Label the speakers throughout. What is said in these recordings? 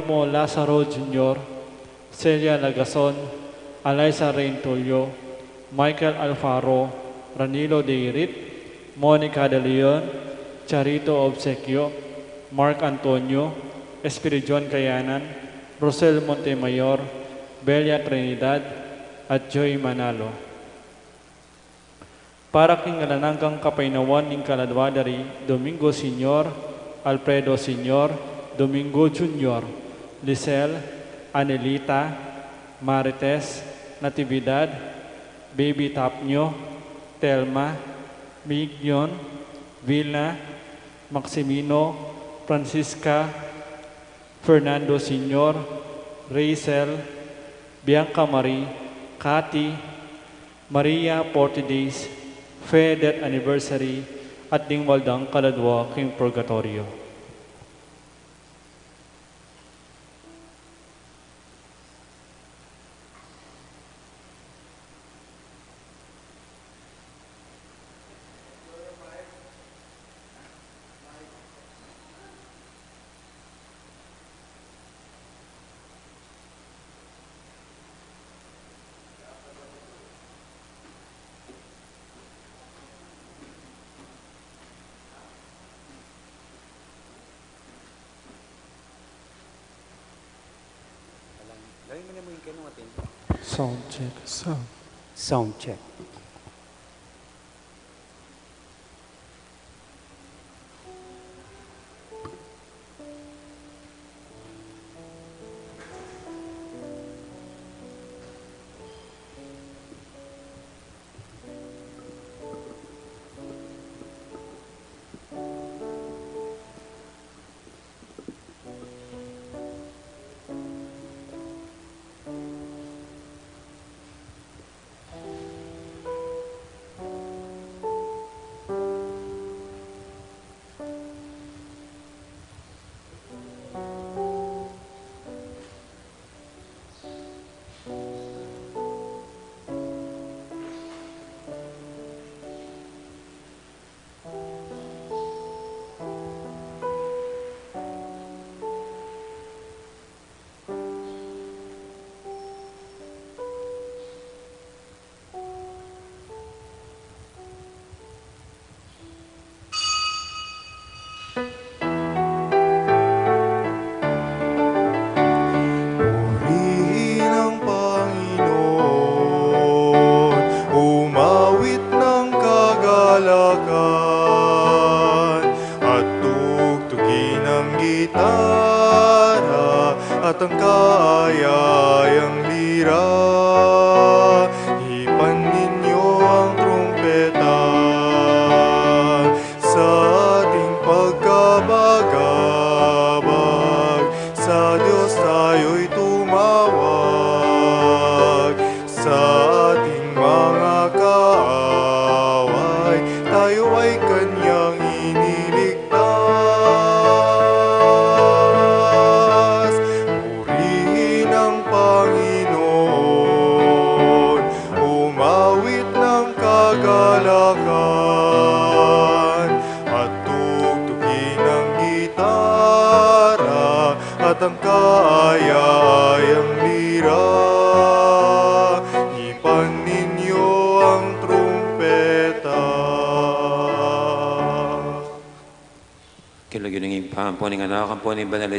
Speaker 1: Joaquimo Lazaro Jr., Celia Lagason, Alaysa Rain Tulio, Michael Alfaro, Ranilo De Irit, Monica De Leon, Charito Obsequio, Mark Antonio, Espirijon Kayanan, Rosel Montemayor, Belia Trinidad, at Joy Manalo. Para kingalananggang kapainawan ng kaladwadari, Domingo Sr., Alfredo Sr., Domingo Jr., Lisel, Anelita, Marites, Natividad, Baby Tapnyo, Telma, Mignon, Vilna, Maximino, Francisca, Fernando Sr., Rachel, Bianca Marie, Cathy, Maria Portides, Fe Death Anniversary, at Dingwaldang Kaladwa King Purgatorio. Sound check.
Speaker 2: Sound check.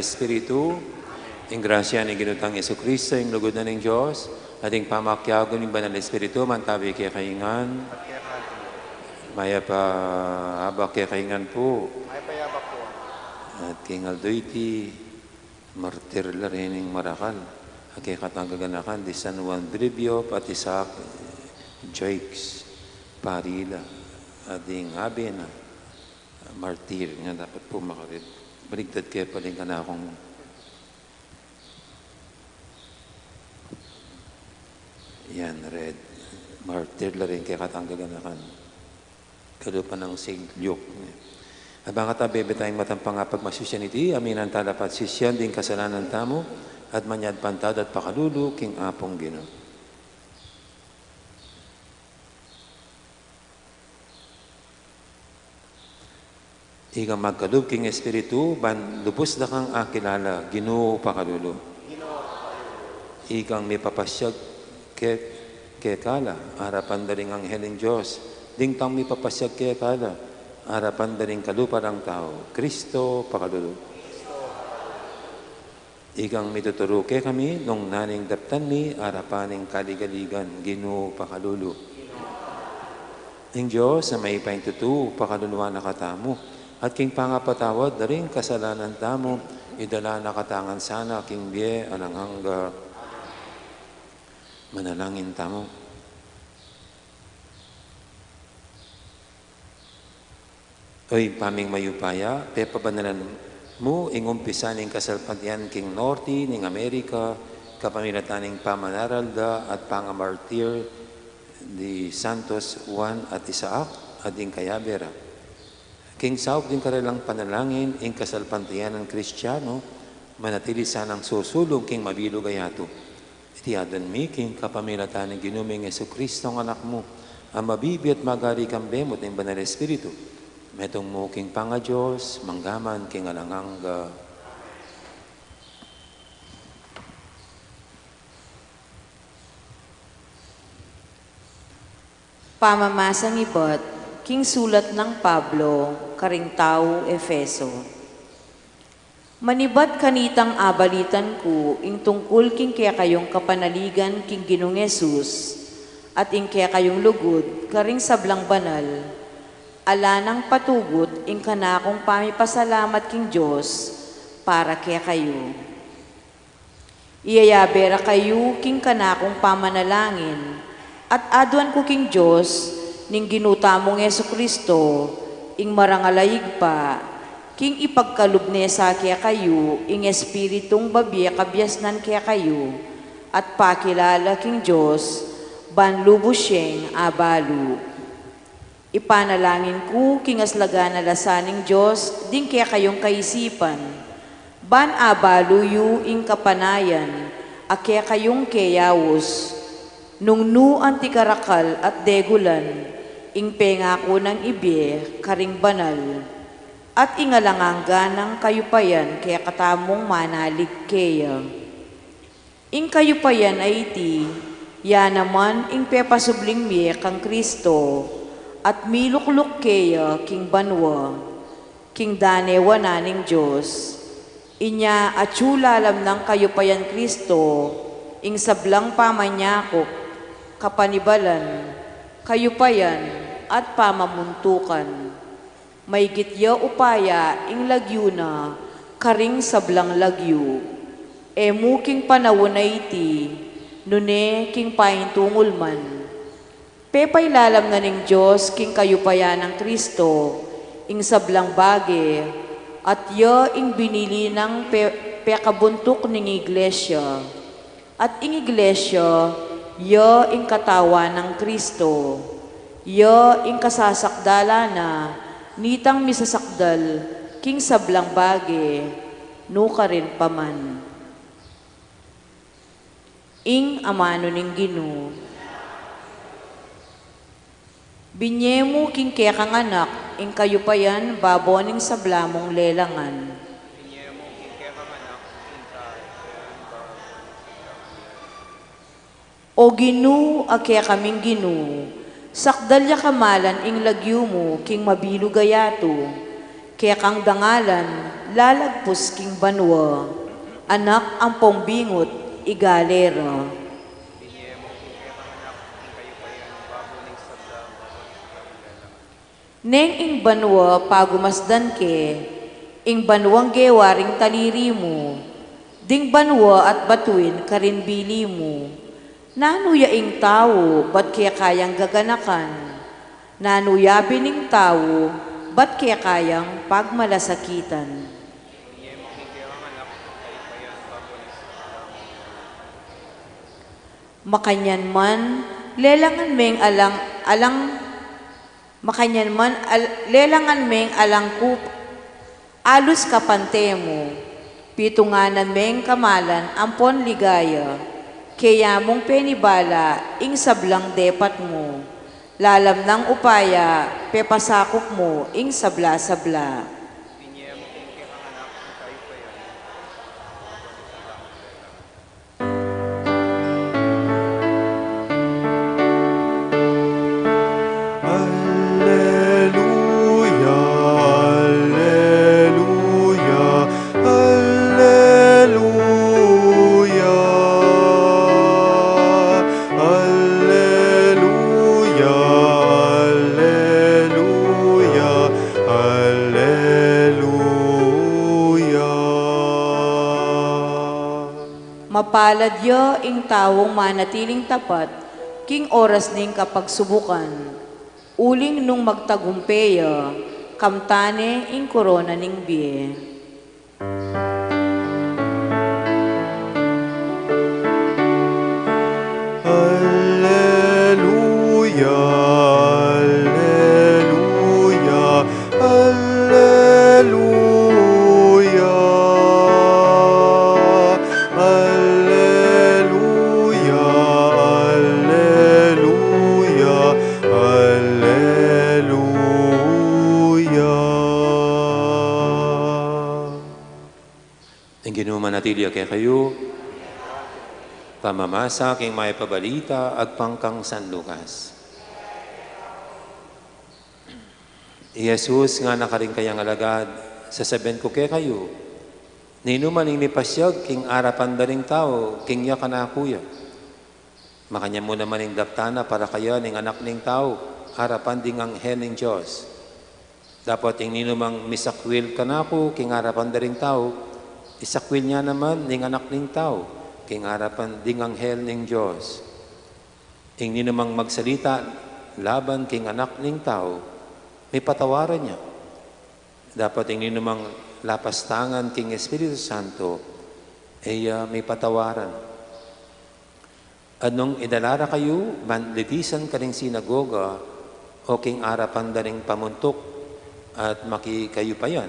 Speaker 2: Espiritu, ang grasya ni Ginutang Jesucristo, ang lugod na ng Diyos, ating pamakyago ng Banal Espiritu, mantabi kay kaingan. Maya pa habak kay kaingan po. At king Aldoyti, martir la rin ng Marakal. At kay katanggaganakan, di San Juan Brivio, pati sa Joix, Parila, ating abi na martir nga dapat po makarid. Baligtad kaya paling ka na akong yan, red. Martir la rin kaya katanggaganakan. Kalupa ng St. Luke. Abang katabi tayong matampang pagmasusyan iti, aminan talapat sisyan din kasalanan tamo, at manyad pantad at pakalulu, king apong Ginoo. Igang magkalub king Espiritu, ban lubos na kang akilala, Ginoo pakalulu. Igang may papasyag ke kala, harapan daring angheleng Diyos, dingtang may papasyag ke kala, harapan daring kaluparang tao, Kristo pakalulu. Igang mituturo ke kami, nung naning daptan mi, harapaning kaligaligan, Ginoo pakalulu. Ing Diyos na may paintutu, pakaluluwa na katamu, at king pangapatawad na rin kasalanan tamo, idala na katangan sana, king biye, alanghangga, manalangin tamo. Oy, paming mayupaya, pepabanalan mo, ingumpisa ning kasalpatian king Norte, ning Amerika, kapamilataning pamanaralda at pangamartir di Santos Juan at Isaac at ing Kayabera. King Sauk din karalang panalangin, ing kasalpantian ng Kristiyano, manatili sanang susulong king mabilog ayato. Itiadan mi, king kapamilataning ginuming Jesucristo ang anak mo, ang mabibi at magari kambemot ng Banal Espiritu. Metong mo king panga Diyos, manggaman king alangangga.
Speaker 3: Pamamasang ibot, king sulat ng Pablo, karing tao Efeso. Manibat kanitang abalitan ko, ing tungkol king kaya kayong kapanaligan king Ginong Yesus, at ing kaya kayong lugod, karing sablang banal, ala ng patugot, ing kanakong pamipasalamat king Diyos, para kaya kayo. Iyayabera kayo, king kanakong pamanalangin, at aduan ko king Diyos, ning ginutamong Jesucristo, ing marangalayig pa, king ipagkalubne sa kaya kayo, ing espiritong babiya kabyasnan kaya kayo, at pakilala king Diyos, banlubos siyeng abalu. Ipanalangin ko, king aslaga na lasaning Diyos, din kaya kayong kaisipan, ban abaluyu ing kapanayan, akya kayong kayawos, nung nu antikarakal at degulan, ing pengako ng ibye, karing banal, at ingalangangga ng kayupayan, kaya katamong manalig kaya. Ing kayupayan ay iti, ya naman ing pepasubling miye kang Kristo, at milukluk kaya king banwa, king danewa naning Diyos, inya at sulalam ng kayupayan Kristo, ing sablang pamanyakop, kapanibalan, kayupayan, at pamamuntukan. May gitya upaya, ing lagyo na, karing sablang lagyo. Emu king panawon na iti, nune king paintungol man. Pepailalam na ning Diyos, king kayupayan ng Kristo, ing sablang bage, at ya ing binili ng pekabuntok ning iglesia. At ing iglesia, ya ing katawa ng Kristo, ya ing kasasakdala na, nitang misasakdal, king sablang bage, nuka rin paman. Ing amano ning Ginoo, binyemo king kaya kang anak, ing kayupayan, baboning sablamong lelangan. O Ginoo, akya kaming Ginoo, sakdalya kamalan ing lagyo mo, king mabilog ayato, kaya kang dangalan, lalagpos king banwa, anak ang pombingot, igalera. Neng ing banwa pagumasdan ke, ing banwang gewaring taliri mo, ding banwa at batuin karinbili mo. Nanuya ing tao, ba't kaya kayang gaganakan? Nanuya bining tao, ba't kaya kayang pagmalasakitan? Makanyan man, lelangan meng lelangan meng alangkup, alus kapantemo, pitunganan meng kamalan, ampon ligaya, kaya mong penibala, ing sablang depat mo, lalam ng upaya, pepasakop mo, ing sabla-sabla. Mapalad yo ing tawong manatiling tapat, king oras ning kapagsubukan. Uling nung magtagumpeya, kamtane ing korona ning biye.
Speaker 4: Alleluia, alleluia, alleluia. Alleluia, alleluia, alleluia.
Speaker 2: Ang Ginoo manatili kay kayo, pamamasa king may pabalita ag pangkang San Lucas. Jesus nga nakaring kayang alagad, sasabihin ko kay kayo, ninuman ing nipasyag king arapan daring tao, king ya kanakuya. Makanya mo naman ing daptana para kaya ning anak ning tao, harapan ding anghel ning Diyos. Dapat ing ninumang misakwil kanako, king harapan daring tao, isakwil niya naman ning anak ning tao, king harapan ding anghel ning Diyos. Ing ninumang magsalita laban king anak ning tao, may patawaran niya. Dapat ing ninumang lapastangan king Espiritu Santo, ay may patawaran. Anong idalara kayo, manlitisan ka ning sinagoga, o king arapan daring pamuntok, at makikayo pa yan,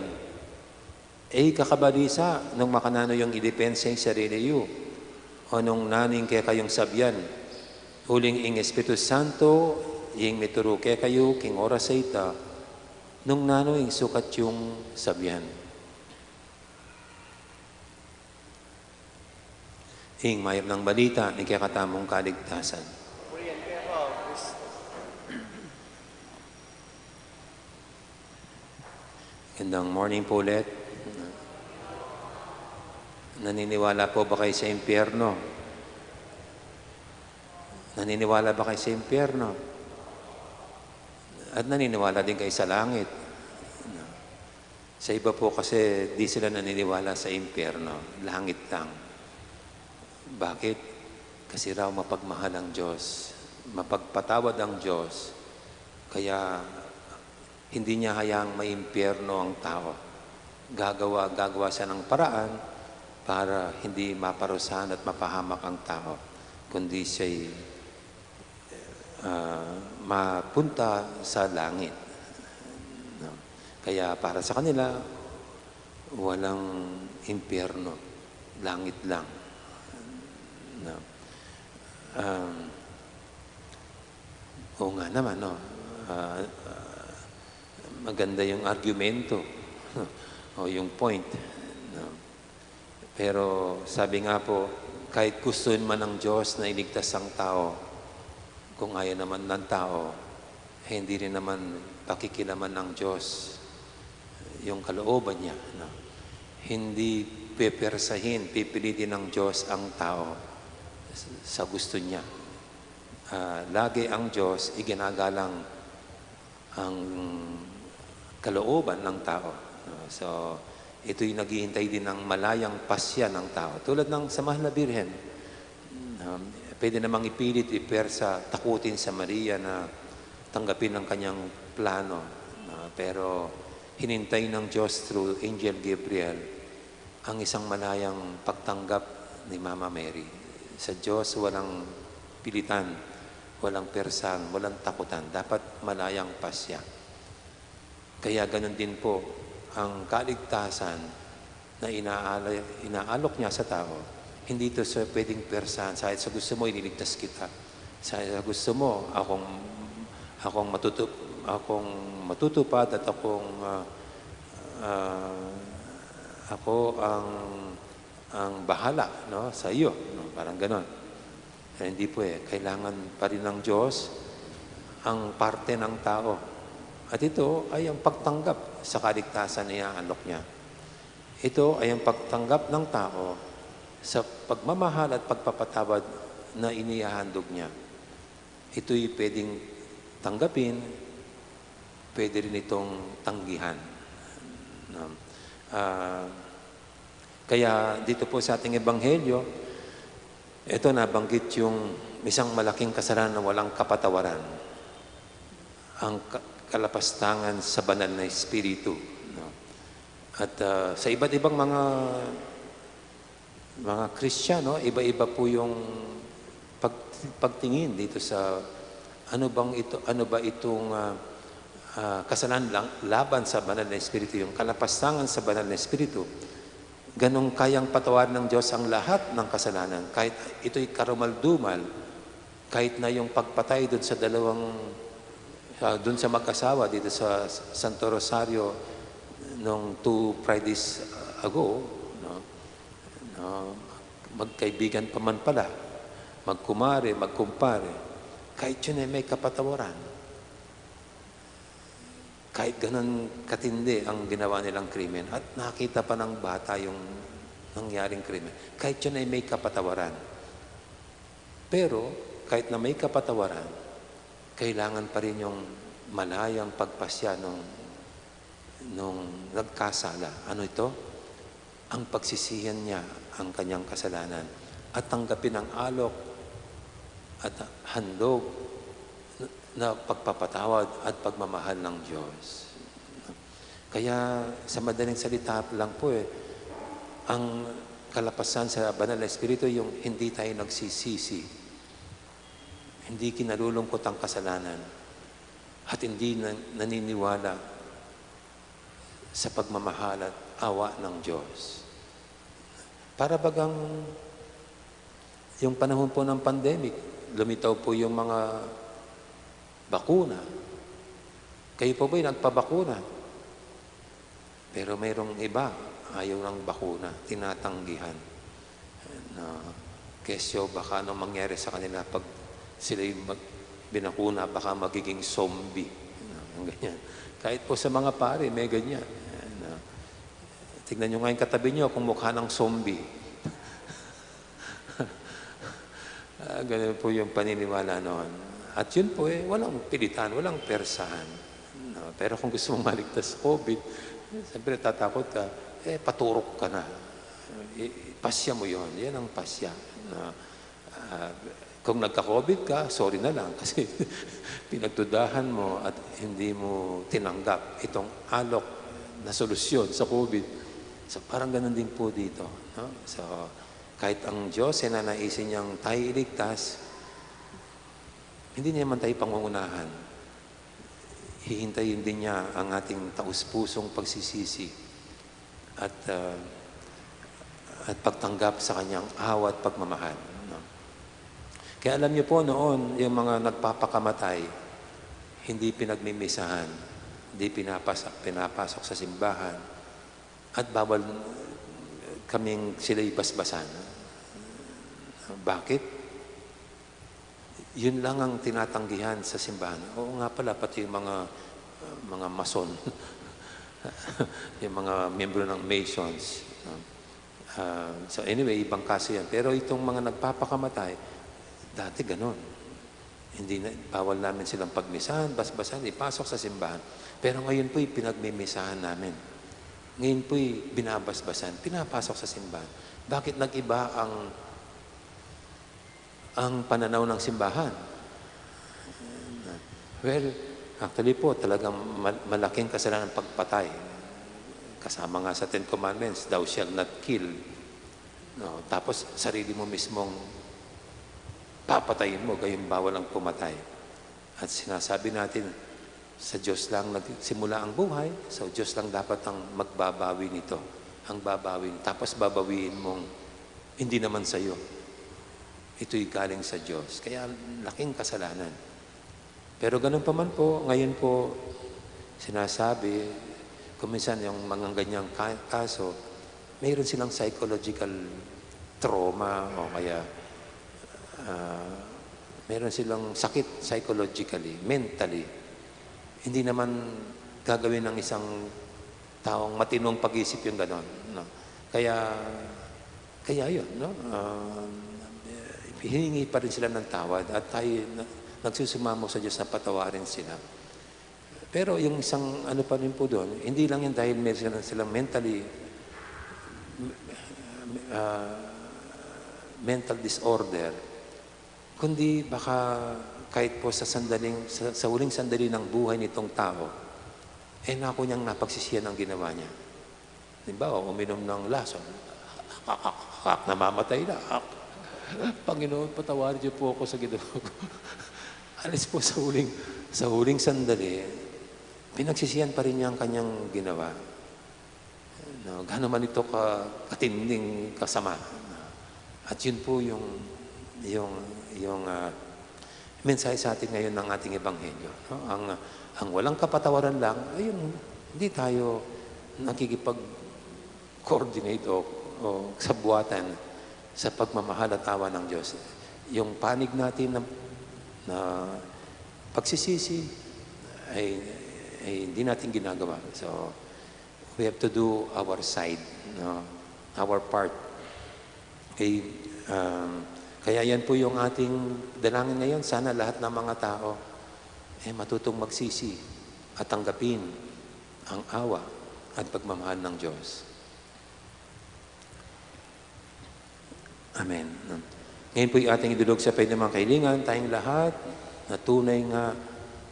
Speaker 2: kakabalisa nung makanano yung idepensa yung sarili yu, o nung naning kaya kayong sabyan, huling ing Espiritu Santo, yung mituro kaya kayo, king oras sa ita, nung nano yung sukat yung sabyan. Ing mayap ng balita, ni kaya katamong kaligtasan. Gandang morning po ulit. Naniniwala po ba kayo sa impyerno? Naniniwala ba kayo sa impyerno? At naniniwala din kayo sa langit. Sa iba po kasi di sila naniniwala sa impyerno. Langit lang. Bakit? Kasi raw mapagmahal ang Diyos. Mapagpatawad ang Diyos. Kaya hindi niya hayaang maimpyerno ang tao. Gagawa siya ng paraan para hindi maparusahan at mapahamak ang tao, kundi siya'y mapunta sa langit. No? Kaya para sa kanila, walang impyerno, langit lang. No? Oo nga naman, no? Maganda yung argumento o yung point. No? Pero sabi nga po, kahit gustuin man ng Diyos na iligtas ang tao, kung ayaw naman ng tao, hindi rin naman pakikilaman ng Diyos yung kalooban niya. No? Hindi pepersahin, pipilitin ng Diyos ang tao sa gusto niya. Lagi ang Diyos iginagalang ang kalooban ng tao. So, ito'y naghihintay din ng malayang pasya ng tao. Tulad ng sa Mahal na Birhen, pwede namang ipilit, ipersa, takutin sa Maria na tanggapin ang kanyang plano. Pero hinintay ng Diyos through Angel Gabriel ang isang malayang pagtanggap ni Mama Mary. Sa Diyos, walang pilitan, walang persan, walang takutan. Dapat malayang pasya. Kaya ganun din po ang kaligtasan na inaalok niya sa tao. Hindi ito sa pwedeng persan. Sa gusto mo, iniligtas kita. Sa gusto mo, akong matutupad at ako ang bahala, no, sa iyo. No? Parang ganon. Hindi po kailangan pa rin ng Diyos ang parte ng tao. At ito ay ang pagtanggap sa kaligtasan na iaalok niya. Ito ay ang pagtanggap ng tao sa pagmamahal at pagpapatawad na inihahandog niya. Ito'y pwedeng tanggapin, pwede rin itong tanggihan. Kaya dito po sa ating ebanghelyo, Ito nabanggit yung isang malaking kasalanan na walang kapatawaran. Ang kalapastangan sa banal na Espiritu. No? At sa iba't ibang mga Kristiyano, iba-iba po yung pagtingin dito sa ano ba itong kasalanan lang laban sa banal na Espiritu, yung kalapastangan sa banal na Espiritu. Ganong kayang patawarin ng Diyos ang lahat ng kasalanan, kahit ito'y karumaldumal, kahit na yung pagpatay doon sa doon sa mag-asawa dito sa Santo Rosario nung 2 Fridays ago, no? Magkaibigan pa man pala, magkumare, magkumpare, kahit yun ay may kapatawaran. Kahit ganun katindi ang ginawa nilang krimen at nakita pa ng bata yung nangyaring krimen, kahit yun ay may kapatawaran. Pero kahit na may kapatawaran, kailangan pa rin yung malayang pagpasya nung nagkasala. Ano ito? Ang pagsisihan niya ang kanyang kasalanan at tanggapin ang alok at handog na pagpapatawad at pagmamahal ng Diyos. Kaya sa madaling salita lang po ang kalapasan sa banal na Espiritu yung hindi tayo nagsisisi, hindi kinalulungkot ang kasalanan, at hindi naniniwala sa pagmamahal at awa ng Diyos. Para bagang yung panahon po ng pandemic, lumitaw po yung mga bakuna. Kayo po ba'y nagpabakuna? Pero mayroong iba, ayaw ng bakuna, tinatanggihan. Kesyo, baka anong mangyari sa kanila pag sila'y binakuna, baka magiging zombie. Ganyan. Kahit po sa mga pare, may ganyan. Tignan nyo ngayon katabi nyo kung mukha ng zombie. Ganyan po yung paniniwala noon. At yun po walang pilitan, walang persahan. Pero kung gusto mong maligtas sa COVID, siyempre tatakot ka, paturok ka na. Pasya mo yon, yan ang pasya. Kung nagka-COVID ka, sorry na lang kasi pinagdudahan mo at hindi mo tinanggap itong alok na solusyon sa COVID. So parang ganun din po dito. No? So kahit ang Diyos ay nanaisin niyang tayo iligtas, hindi niya man tayo pangungunahan. Hihintayin din niya ang ating taus-pusong pagsisisi at pagtanggap sa kanyang awa at pagmamahal. No? Kaya alam niyo po noon, yung mga nagpapakamatay, hindi pinagmimisahan, hindi pinapasok sa simbahan, at bawal kaming sila'y basbasan. Bakit? Yun lang ang tinatanggihan sa simbahan. Oo nga pala, pati yung mga mason, yung mga membro ng Masons. So anyway, ibang kaso yan. Pero itong mga nagpapakamatay, dati ganun. Bawal namin silang pagmisahan, basbasan, ipasok sa simbahan. Pero ngayon po'y pinagmimisahan namin. Ngayon po'y binabasbasan, pinapasok sa simbahan. Bakit nag-iba ang pananaw ng simbahan? Well, actually po, talagang malaking kasalanan ng pagpatay. Kasama nga sa Ten Commandments, thou shalt not kill. No, tapos, sarili mo mismong papatayin mo, gayong bawal ang pumatay. At sinasabi natin, sa Diyos lang nagsimula ang buhay, so Diyos lang dapat ang magbabawi nito. Ang babawin. Tapos babawiin mong, hindi naman sa iyo. Ito'y galing sa Diyos. Kaya laking kasalanan. Pero ganun pa man po, ngayon po, sinasabi, kuminsan yung mga ganyang kaso, mayroon silang psychological trauma o kaya mayroon silang sakit psychologically, mentally. Hindi naman gagawin ng isang taong matinong pag-isip yung gano'n. No? Kaya yun, no? Hihingi pa rin sila ng tawad at tayo nagsusumamo sa Diyos na patawarin sila. Pero yung isang ano pa rin po doon, hindi lang yan dahil meron silang mentally mental disorder, kundi baka kahit po sa huling sandali ng buhay nitong tao, nako niyang napagsisiyan ang ginawa niya. Halimbawa, uminom ng lason, namamatay na. Panginoon, patawarin niyo po ako sa ginawa ko. Alis po sa huling sandali, pinagsisiyan pa rin niya ang kanyang ginawa. No, gaano man ito katinding kasama. At yun po yung mensahe sa atin ngayon ng ating ebanghelyo. No? Ang walang kapatawaran lang, ayun, hindi tayo nakikipag-coordinate o sabuatan sa pagmamahal at awa ng Diyos. Yung panig natin na pagsisisi ay hindi natin ginagawa. So, we have to do our side, no? Our part. Kaya yan po yung ating dalangin ngayon. Sana lahat ng mga tao matutong magsisi at tanggapin ang awa at pagmamahal ng Diyos. Amen. Ngayon po yung ating idulog sa pwede mga kailingan, tayong lahat na tunay nga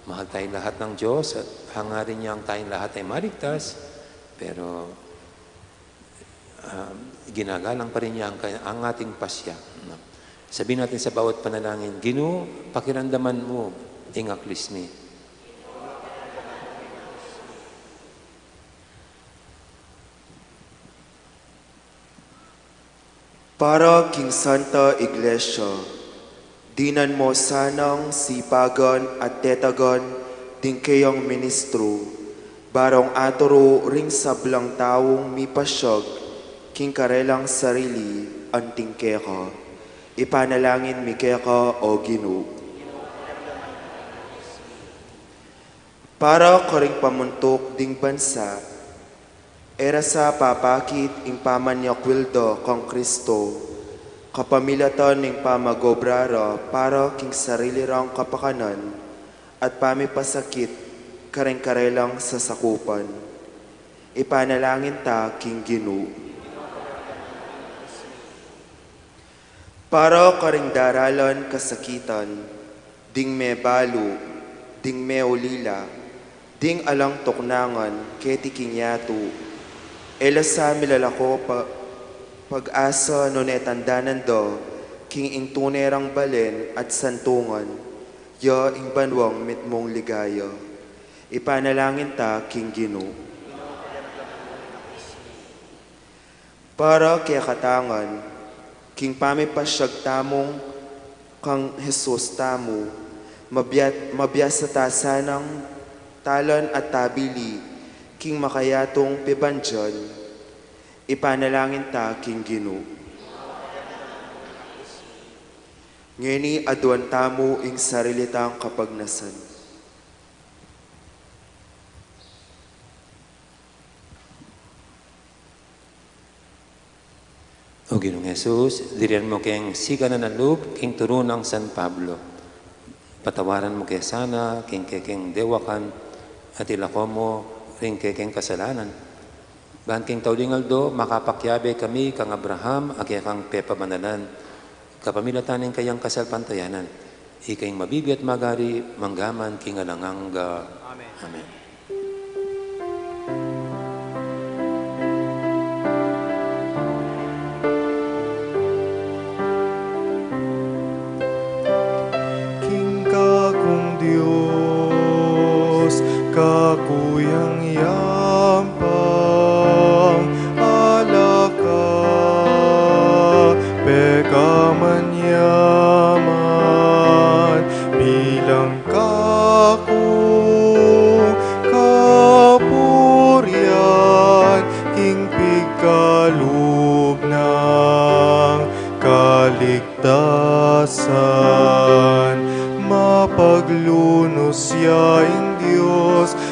Speaker 2: mahal tayong lahat ng Diyos at hangarin niya ang tayong lahat ay maligtas, pero ginagalang pa rin niya ang ating pasya. No? Sabihin natin sa bawat panalangin, Ginoo, pakiramdaman mo, ingaklis ni.
Speaker 5: Para King Santa Iglesia, dinan mo sanang sipagan at tetagan din kayong ministro, barong aturo ring sablang taong mipasyag, king karelang sarili anting keka. Ipanalangin mi keka o Ginoo. Para karing pamuntok ding bansa, era sa papakit ing pamanyakwildo kang Kristo, kapamilatan ning pamagobrara para king sarili rang kapakanan at pamipasakit kareng-karelang sa sakupan. Ipanalangin ta king Ginoo. Para karing daralan kasakitan, ding me balo, ding me ulila, ding alang tuknangan keti kinyato, ela sa milalako pag-asa no netandanan do, king ing tunerang balen at santungan, ya ing banwang mitmong ligaya. Ipanalangin ta, king Ginoo. Para kaya katangan, king pamipasyag tamong kang Jesus tamo, mabiyasa ta sanang talan at tabili, king makayatong pibanjan, ipanalangin ta, king Ginoo. Ngeni aduan tamo ing sarilitang kapagnasan.
Speaker 2: O Ginoong Jesus, dirian mo kayong siga na nalub, king turunang San Pablo. Patawaran mo kaya sana, king dewakan, at ilako mo, ring kekeng kasalanan. Bahan king taulingaldo, makapakyabe kami kang Abraham, agya kang pepamanalan. Kapamilatanin kayang kasalpantayanan. Ikayong mabibi at magari, manggaman king alanganga. Amen. Amen.
Speaker 4: Kakuyang yampang alaka, pekaman yaman bilang kakung kapurian, king pigkaloob ng kaligtasan, mapaglunos yaing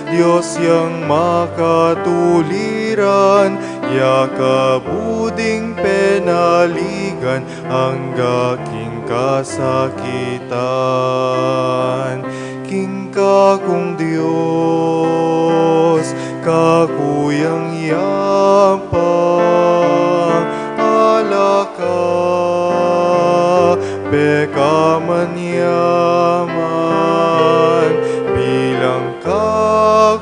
Speaker 4: Diyos yang makatuliran, yakabuding penaligan hangga king kasakitan. King kakong Diyos, kakuyang yampang alaka, yaman bilang kakung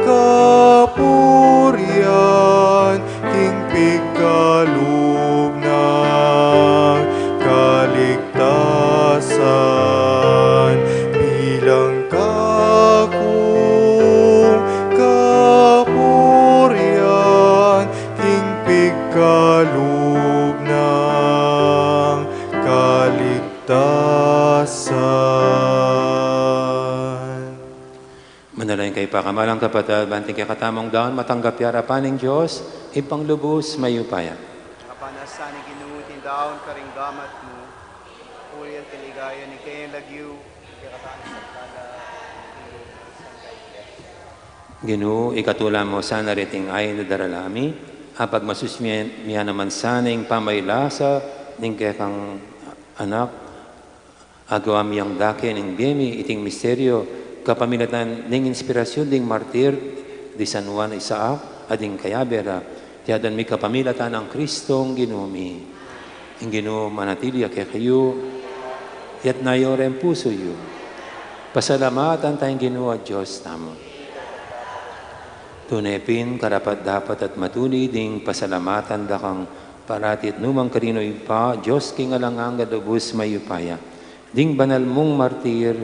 Speaker 4: kapurian king pigkaloob ng kaligtasan bilang kakung kapurian king pigkaloob ng kaligtasan.
Speaker 2: Manalangin kay pakamalang kapatid, banting kay katamong daon, matanggap yarapan ng Diyos, ipanglubos mayupaya.
Speaker 6: Kapanasan ni ginuutin daon karing gamat mo, uli ang kaligaya ni kayang lagyu, kaya katanis sa kala,
Speaker 2: Ginoo, ikatulang mo sana riting ayon na daralami, apag masusmiya naman sana yung pamaylasa ng kekang anak, agawa miyang dake ng biyemi, iting misteryo, kapamilatan ng inspirasyon ding martir, di San Juan Isaac, ading kayabera, tiyadan mi kapamilatan ang Kristong ginumi. Ang Ginoo manatili kay kayo, yat nayore ang puso yu. Pasalamatan tayong Ginoo at Diyos namo. Tunepin, karapat dapat at matuli ding pasalamatan dakang paratit numang karino ipa, Diyos king alangang gadubos mayupaya. Ding banal mong martir,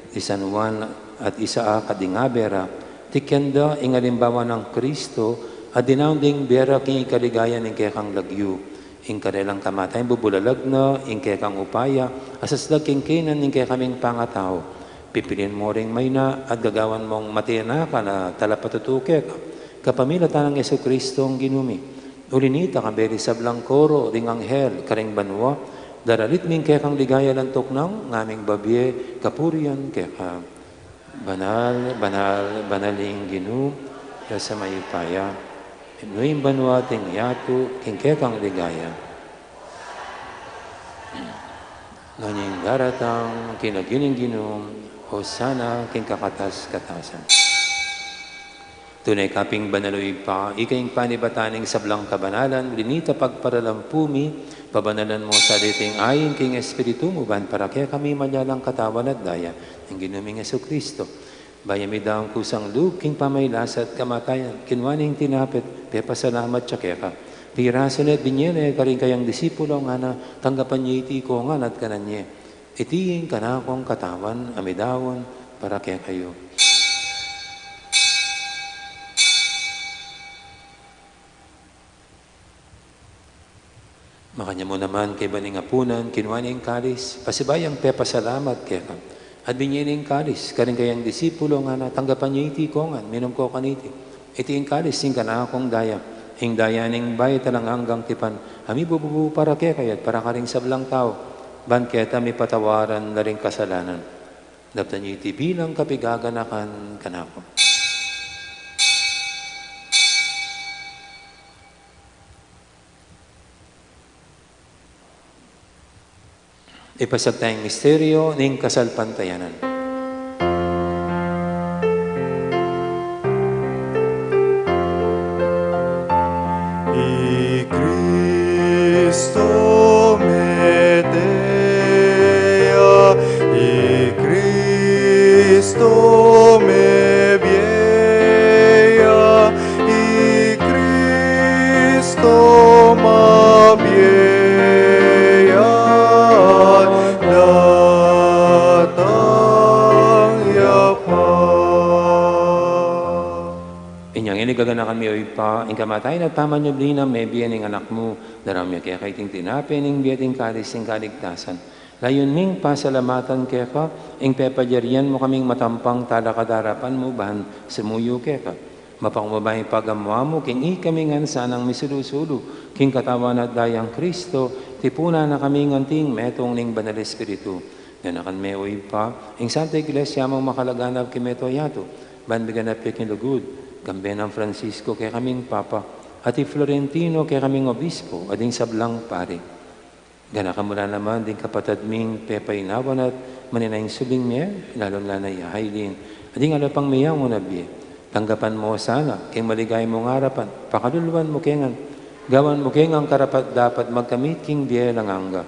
Speaker 2: di San Juan at Isaac ading abera, tikyanda ing alimbawa ng Kristo, at dinaon ding bera king ikaligayan ing kekang lagyu, ing karelang kamatay bubulalag na, ing kekang upaya, asasdag king kinan ing kekaming pangatao. Pipilin mo ring may na at gagawan mong matina ka na talapatutukek. Kapamilatan ng Yesu Kristo ang ginumi. Ulinita ka beri sa blangkoro, ring anghel, karing banwa, daralit ming kekang ligaya lang tuknang, ngaming babye, kapurian keka. Banal, banal, banaling ginu, sa mayupaya. Inuing banwa ting yatu, king kekang ligaya. Nganyang daratang, kinagining ginum, Hosana king kakatas-katasan. Tunay kaping banaloy pa, ikaing panibataning sablang kabanalan, linita pagparalampumi, pabanalan mo sa dating ayin king Espiritu mo, ban para kaya kami malyalang katawan at daya, ng ginuming Yesu Kristo. Bayami daw ang kusang loob, king pamaylas at kamatayan, kinwaning tinapit, pepasalamat siya kaya ka. Pirason at binyene, karing kayang disipulo nga na, tanggapan niya iti ko nga at kananye. Itiing kanakong katawan, amidawon, para kaya kayo. Makanya mo naman kay baning apunan, kinwaning kalis, pasibayang pepasalamat kaya ka. At binyaning kalis, karing kayang disipulo nga na, tanggapan niya iti kongan, minom ko kaniti. Itiing kalis, sing kanakong daya, ing dayaning bay talang hanggang tipan, ami bububu para kaya kayat, para karing sablang tao. Ban keta may patawaran na rin kasalanan. Daptan niyo iti bilang kapigaganakan kanako. Ipasag tayong misteryo ng kasalpantayanan.
Speaker 4: I Cristo Cristo me vieja, y Cristo ma vieja, datang yapa.
Speaker 2: Inyang inigaganakan mi pa, ing kamatayin at pamanyablina may biyan ng anak mo, daramya kaya kaiting tinapin, ing biyating kalis, ing kaligtasan. Layon ming pasalamatan keka, ing pepadyarian mo kaming matampang talakadarapan mo ban sumuyo keka. Mapangmabay pagamwa mo, king ikamingan sanang misulusulu, king katawan at dayang Kristo, tipuna na kaming anting metong ning banal Espiritu. Ganakan meoy pa, ing Santa Iglesia mong makalaganap kimeto yato, ban biganap king lugud, gambe ng Francisco kay kaming Papa, at Florentino kay kaming Obispo, ading sablang pari. Gana ka mula naman din kapatid ming pepainawan at maninayang subing niya, lalong lanay ahaylin. Ading alapang miyaw mo nabiye. Tanggapan mo sana, keng maligay mong harapan, pakaluluan mo kengan. Gawan mo kengang karapat dapat magkamit king biye lang angga.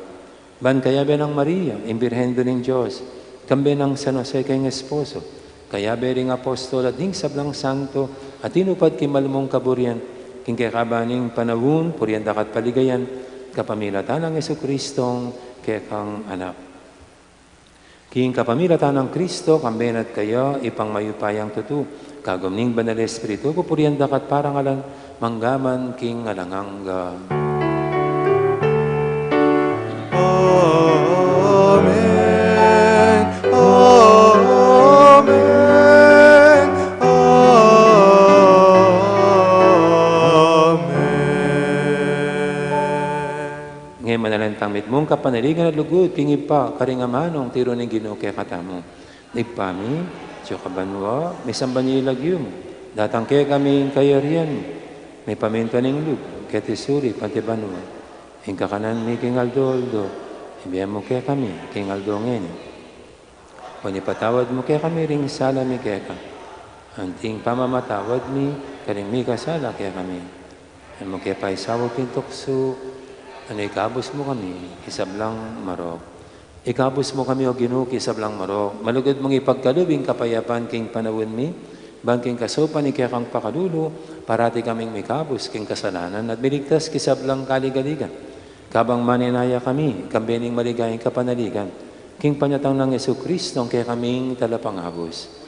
Speaker 2: Ban kaya ng Maria, imbirhen ng Diyos, kambe ng San Jose kayong esposo, kaya bering apostol at ding sablang santo, at tinupad kimalmong kaburian, king kakabaning panawun, purian dakat paligayan, kapamilatan ng Jesucristong kekang anak. King kapamilatan ng Kristo, kamben at kayo, ipang mayupayang tutu, kagumning banal espiritu, pupurian dakat parangalan, manggaman king alangangga.
Speaker 4: Amen. Amen. Amen.
Speaker 2: Ngayon manalantang mitmong kapanaligan at lugod, king ipa, karingamanong tiro ng Ginoo kay katamo. Nagpami, tiyo kabanwa, may sambanyi ilagyum, datang kaya kami kayarian, may paminta ng lug, kaya tisuri, pantibanwa. Ing kakanan mi king Aldoldo, ibiyan mo kaya kami, king Aldo ngayon. O nipatawad mo kaya kami, ring sala mi kaya ka. Anting pamamatawad mi, karing mi kasala kaya kami. Ang mo kaya pa isawag king tukso, ano ikabos mo kami, isablang marok. Ikabos mo kami o Ginoo isablang marok. Malugod mong ipagkalubing kapayapan king panawin mi, bangking kasopan ni kaya kang pakadulo, parati kaming mikabos king kasalanan at biligtas kisablang kaligaligan. Kabang maninaya kami, kambening maligayang kapanaligan, king panyatang ng Jesucristo kaya kaming talapangabos.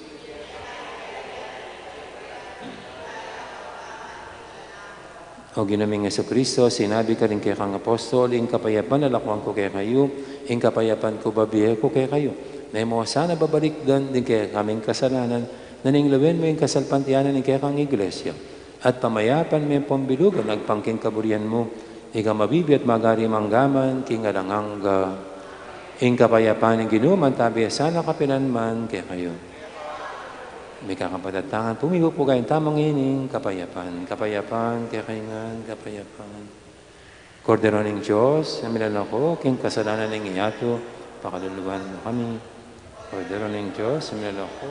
Speaker 2: O ginaming Jesucristo, sinabi ka rin kay kang apostol, ing kapayapan nalakwang ko kay kayo, ing kapayapan ko babihe ko kay kayo. Na mo sana babalik din kay kaming kasalanan, naninglawin mo yung kasalpantianan ng kay kang iglesia. At pamayapan mo yung pambilugan, nagpangking kaburian mo, ika mabibi at magari manggaman, king alangangga. Ing kapayapan ng ginuman, tabi sana kapinanman kay kayo. May kakapatatangan, pumigo po kayong tamang ining kapayapan. Kapayapan, kakaingan, kapayapan. Kordero ng Diyos, namilan ako, king kasalanan ng iyato, pakaluluhan mo kami. Kordero ng Diyos, namilan ako.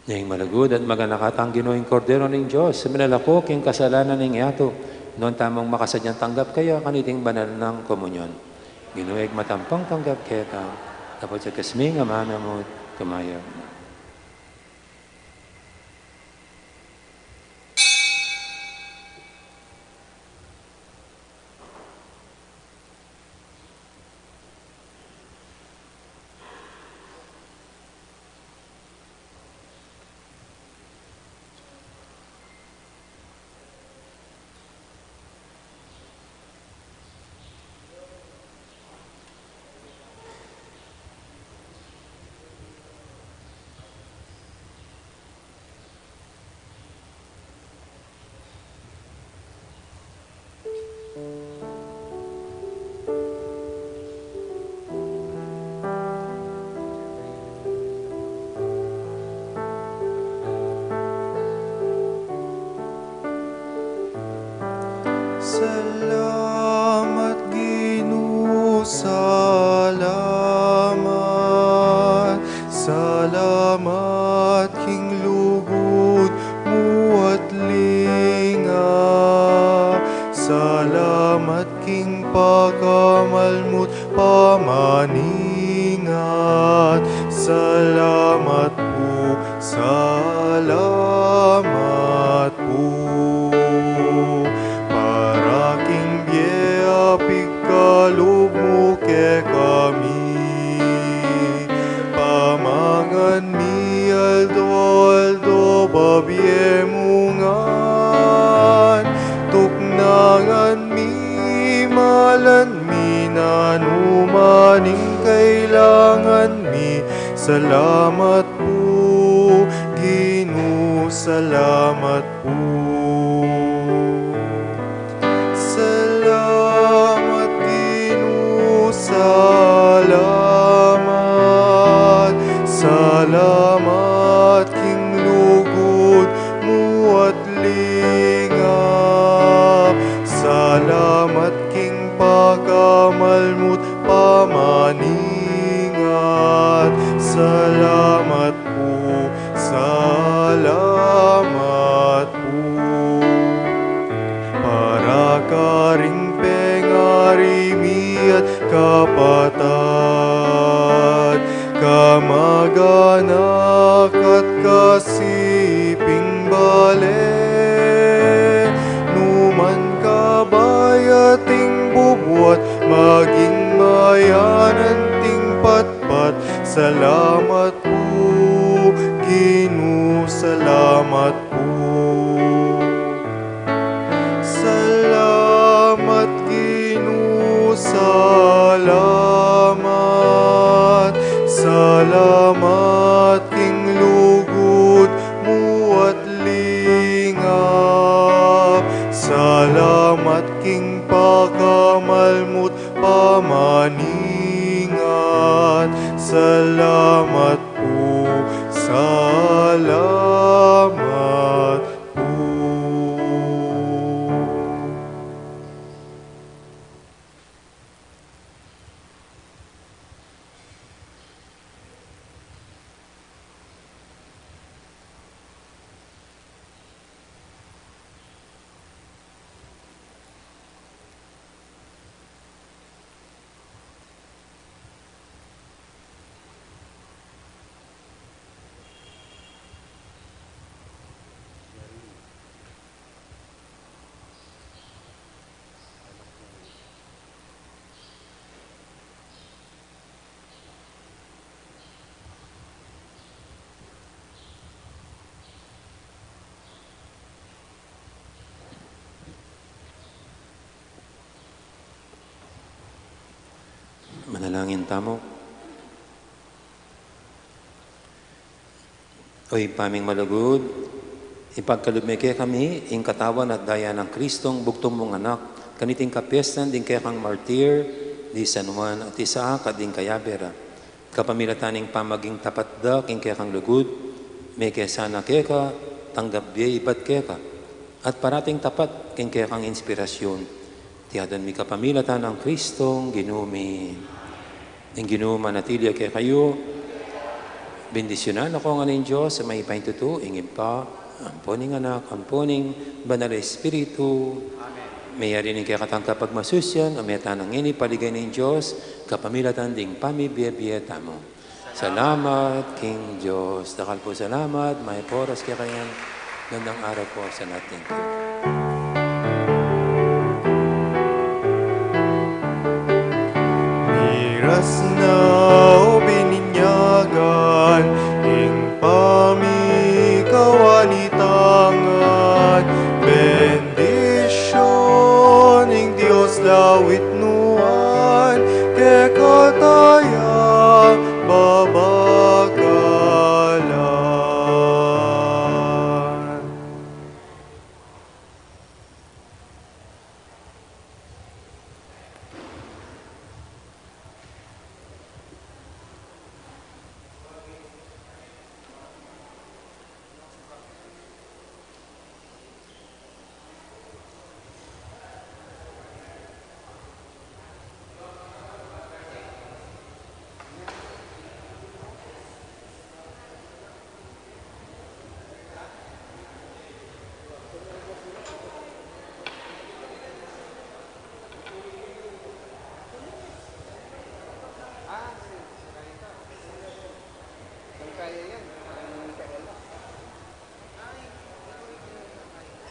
Speaker 2: Nang malagod at maganakatang Ginoong Kordero ng Diyos, suminalako king kasalanan ng iyato, noon tamang makasadyang tanggap kayo kaniting banal ng komunyon. Ginoong matampang tanggap keta, tapos sa kasming amana mo, tumayo.
Speaker 4: Salamat, Ginoo, salamat. Salamat, King lugod mo at linga. Salamat, King pagkamalmot pamaningat. Salamat po, salamat po. Pigkalog mo ke kami, pamangan mi aldo babye mungan, tuknangan mi malan mi nanumaning kailangan mi. Salamat po, Ginoo, salamat po. Salamat, Ginoo, salamat. Salamat, King lugod mo at linga. Salamat, King pagkamalmot pamaningat. Salamat po. Salamat, Ginoo, salamat. Salamat, King lugod mo at lingap. Salamat, King pakamalmot pamaningat. Salamat po, salamat po.
Speaker 2: Manalangin tamo. Oy paming malugod, ipagkalumike kami, ing katawan at daya ng Kristong bugtong mong anak, kaniting kapiestan din kaya kang martir, di San Juan at Isaac at din kaya Bera. Kapamilataning pamaging tapat da, king kaya kang lugod, may kaya sana kaya ka, tanggap biya ibat kaya ka, at parating tapat, king kaya kang inspirasyon. Tiyadan mi kapamilatan ng Kristong ginumi. Ang Ginoo manatili kay kayo. Bendisyonan ako ng Diyos sa may paintuto, ingin pa, amponing anak, amponing banal na Espiritu. Amen. Mayari ni kaya katang kapag masusyan, ameta ng ini paligay ng Diyos, kapamilatan ding pamibiyabiyata mo. Salamat, King Diyos. Dakal po salamat, may poras kaya kayan. Gandang araw po sa natin.
Speaker 4: Miras na